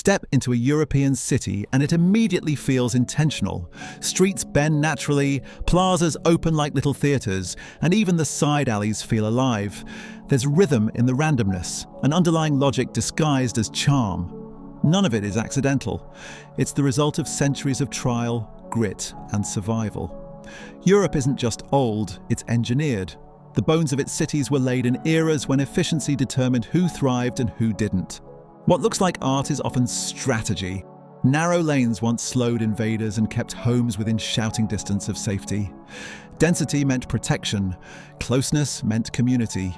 Step into a European city and it immediately feels intentional. Streets bend naturally, plazas open like little theatres, and even the side alleys feel alive. There's rhythm in the randomness, an underlying logic disguised as charm. None of it is accidental. It's the result of centuries of trial, grit, and survival. Europe isn't just old, it's engineered. The bones of its cities were laid in eras when efficiency determined who thrived and who didn't. What looks like art is often strategy. Narrow lanes once slowed invaders and kept homes within shouting distance of safety. Density meant protection. Closeness meant community.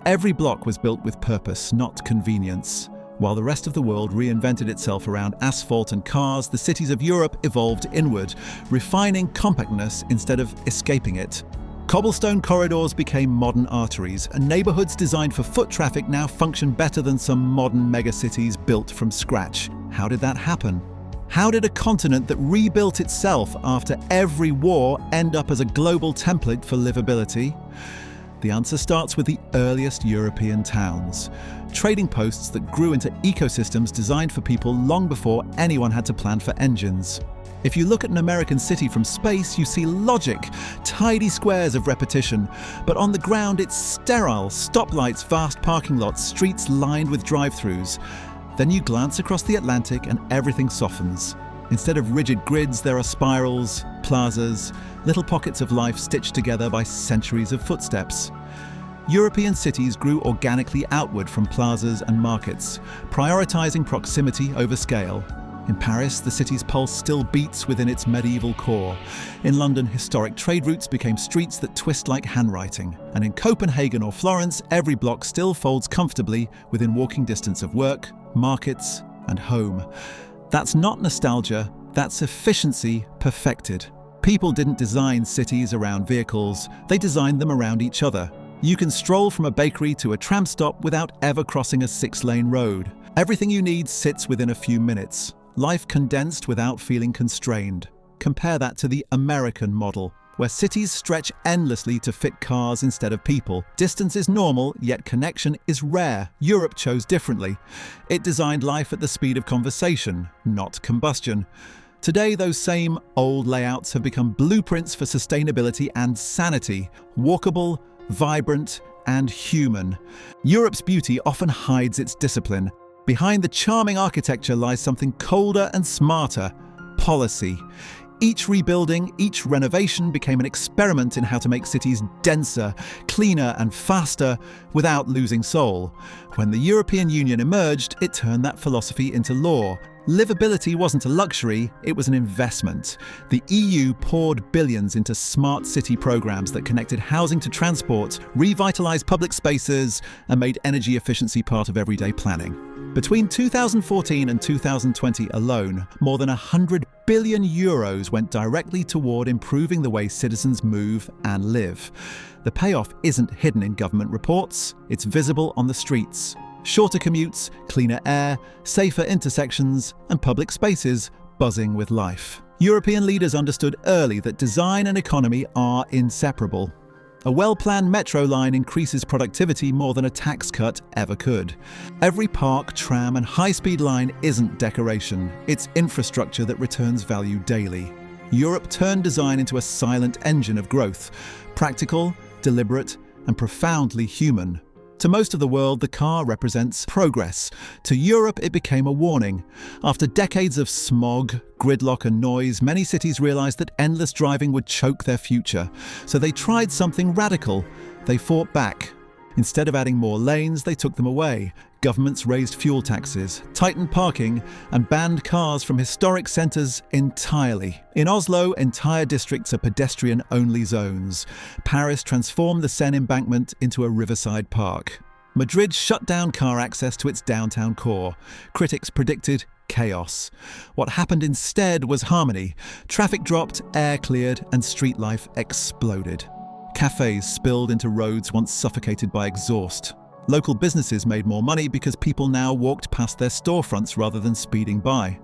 Every block was built with purpose, not convenience. While the rest of the world reinvented itself around asphalt and cars, the cities of Europe evolved inward, refining compactness instead of escaping it. Cobblestone corridors became modern arteries, and neighborhoods designed for foot traffic now function better than some modern megacities built from scratch. How did that happen? How did a continent that rebuilt itself after every war end up as a global template for livability? The answer starts with the earliest European towns. Trading posts that grew into ecosystems designed for people long before anyone had to plan for engines. If you look at an American city from space, you see logic, tidy squares of repetition. But on the ground, it's sterile, stoplights, vast parking lots, streets lined with drive-thrus. Then you glance across the Atlantic and everything softens. Instead of rigid grids, there are spirals, plazas, little pockets of life stitched together by centuries of footsteps. European cities grew organically outward from plazas and markets, prioritizing proximity over scale. In Paris, the city's pulse still beats within its medieval core. In London, historic trade routes became streets that twist like handwriting. And in Copenhagen or Florence, every block still folds comfortably within walking distance of work, markets, and home. That's not nostalgia, that's efficiency perfected. People didn't design cities around vehicles, they designed them around each other. You can stroll from a bakery to a tram stop without ever crossing a 6-lane road. Everything you need sits within a few minutes. Life condensed without feeling constrained. Compare that to the American model, where cities stretch endlessly to fit cars instead of people. Distance is normal, yet connection is rare. Europe chose differently. It designed life at the speed of conversation, not combustion. Today, those same old layouts have become blueprints for sustainability and sanity. Walkable, vibrant, and human. Europe's beauty often hides its discipline. Behind the charming architecture lies something colder and smarter: policy. Each rebuilding, each renovation became an experiment in how to make cities denser, cleaner and faster without losing soul. When the European Union emerged, it turned that philosophy into law. Livability wasn't a luxury, it was an investment. The EU poured billions into smart city programs that connected housing to transport, revitalized public spaces, and made energy efficiency part of everyday planning. Between 2014 and 2020 alone, more than €100 billion went directly toward improving the way citizens move and live. The payoff isn't hidden in government reports, it's visible on the streets. Shorter commutes, cleaner air, safer intersections, and public spaces buzzing with life. European leaders understood early that design and economy are inseparable. A well-planned metro line increases productivity more than a tax cut ever could. Every park, tram, and high-speed line isn't decoration. It's infrastructure that returns value daily. Europe turned design into a silent engine of growth, practical, deliberate, and profoundly human. To most of the world, the car represents progress. To Europe, it became a warning. After decades of smog, gridlock and noise, many cities realized that endless driving would choke their future. So they tried something radical. They fought back. Instead of adding more lanes, they took them away. Governments raised fuel taxes, tightened parking, and banned cars from historic centres entirely. In Oslo, entire districts are pedestrian-only zones. Paris transformed the Seine embankment into a riverside park. Madrid shut down car access to its downtown core. Critics predicted chaos. What happened instead was harmony. Traffic dropped, air cleared, and street life exploded. Cafes spilled into roads once suffocated by exhaust. Local businesses made more money because people now walked past their storefronts rather than speeding by.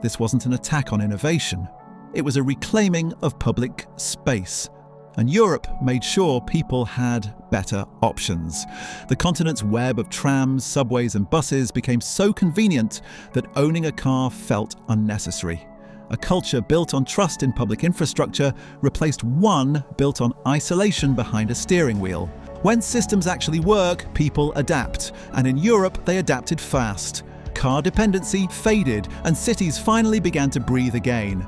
This wasn't an attack on innovation. It was a reclaiming of public space. And Europe made sure people had better options. The continent's web of trams, subways and buses became so convenient that owning a car felt unnecessary. A culture built on trust in public infrastructure replaced one built on isolation behind a steering wheel. When systems actually work, people adapt, and in Europe they adapted fast. Car dependency faded, and cities finally began to breathe again.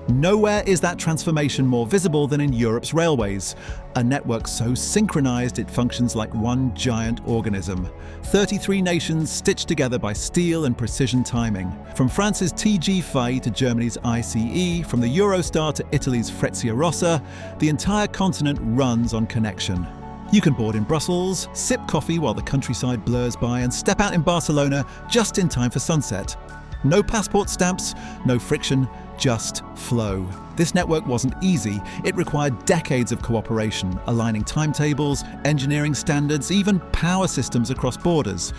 Nowhere is that transformation more visible than in Europe's railways, a network so synchronized it functions like one giant organism. 33 nations stitched together by steel and precision timing. From France's TG Fai to Germany's ICE, from the Eurostar to Italy's Frecciarossa, the entire continent runs on connection. You can board in Brussels, sip coffee while the countryside blurs by, and step out in Barcelona just in time for sunset. No passport stamps, no friction, just flow. This network wasn't easy. It required decades of cooperation, aligning timetables, engineering standards, even power systems across borders.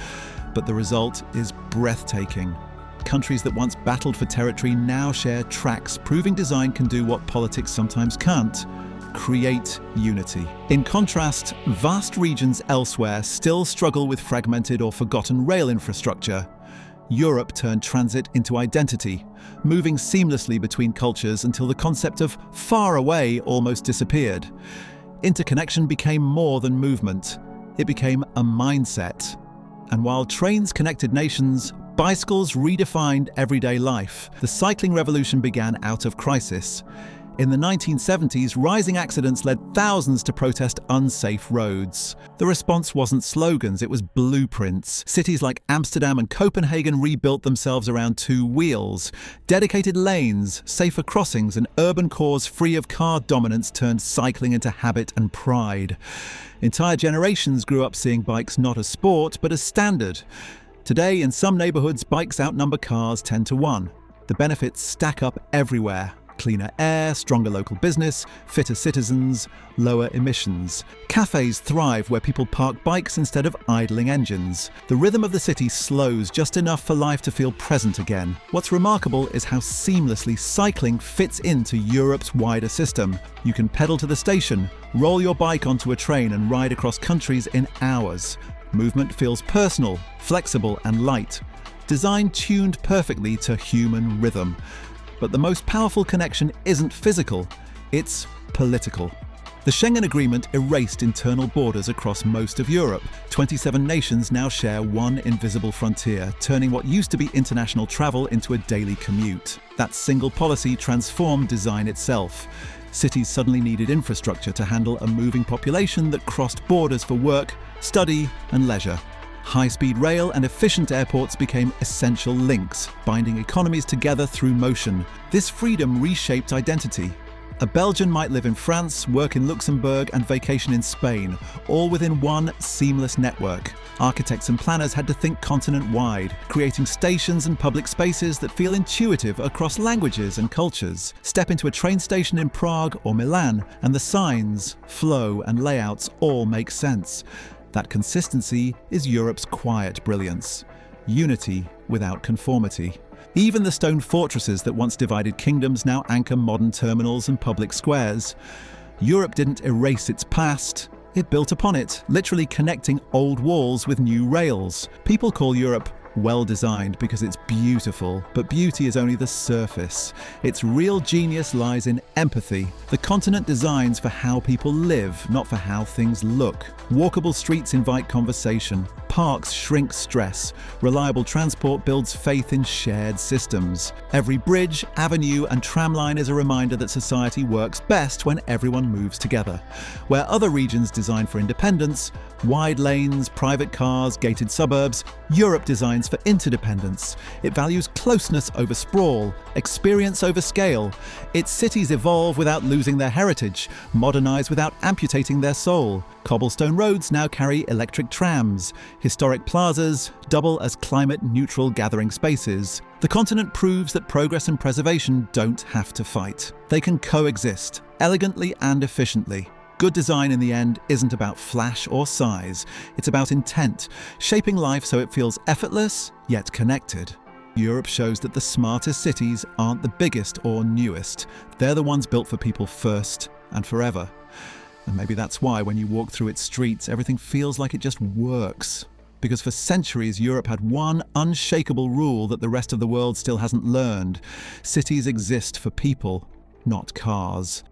But the result is breathtaking. Countries that once battled for territory now share tracks, proving design can do what politics sometimes can't: create unity. In contrast, vast regions elsewhere still struggle with fragmented or forgotten rail infrastructure. Europe turned transit into identity, moving seamlessly between cultures until the concept of far away almost disappeared. Interconnection became more than movement. It became a mindset. And while trains connected nations, bicycles redefined everyday life. The cycling revolution began out of crisis. In the 1970s, rising accidents led thousands to protest unsafe roads. The response wasn't slogans, it was blueprints. Cities like Amsterdam and Copenhagen rebuilt themselves around two wheels. Dedicated lanes, safer crossings, and urban cores free of car dominance turned cycling into habit and pride. Entire generations grew up seeing bikes not as sport, but as standard. Today, in some neighborhoods, bikes outnumber cars 10 to 1. The benefits stack up everywhere. Cleaner air, stronger local business, fitter citizens, lower emissions. Cafes thrive where people park bikes instead of idling engines. The rhythm of the city slows just enough for life to feel present again. What's remarkable is how seamlessly cycling fits into Europe's wider system. You can pedal to the station, roll your bike onto a train and ride across countries in hours. Movement feels personal, flexible and light. Design tuned perfectly to human rhythm. But the most powerful connection isn't physical, it's political. The Schengen Agreement erased internal borders across most of Europe. 27 nations now share one invisible frontier, turning what used to be international travel into a daily commute. That single policy transformed design itself. Cities suddenly needed infrastructure to handle a moving population that crossed borders for work, study, and leisure. High-speed rail and efficient airports became essential links, binding economies together through motion. This freedom reshaped identity. A Belgian might live in France, work in Luxembourg, and vacation in Spain, all within one seamless network. Architects and planners had to think continent-wide, creating stations and public spaces that feel intuitive across languages and cultures. Step into a train station in Prague or Milan, and the signs, flow, and layouts all make sense. That consistency is Europe's quiet brilliance. Unity without conformity. Even the stone fortresses that once divided kingdoms now anchor modern terminals and public squares. Europe didn't erase its past, it built upon it, literally connecting old walls with new rails. People call Europe well-designed because it's beautiful, but beauty is only the surface. Its real genius lies in empathy. The continent designs for how people live, not for how things look. Walkable streets invite conversation. Parks shrink stress. Reliable transport builds faith in shared systems. Every bridge, avenue, and tramline is a reminder that society works best when everyone moves together. Where other regions design for independence, wide lanes, private cars, gated suburbs, Europe designs for interdependence. It values closeness over sprawl, experience over scale. Its cities evolve without losing their heritage, modernize without amputating their soul. Cobblestone roads now carry electric trams. Historic plazas double as climate-neutral gathering spaces. The continent proves that progress and preservation don't have to fight. They can coexist, elegantly and efficiently. Good design in the end isn't about flash or size. It's about intent, shaping life so it feels effortless, yet connected. Europe shows that the smartest cities aren't the biggest or newest. They're the ones built for people first and forever. And maybe that's why when you walk through its streets, everything feels like it just works. Because for centuries, Europe had one unshakable rule that the rest of the world still hasn't learned. Cities exist for people, not cars.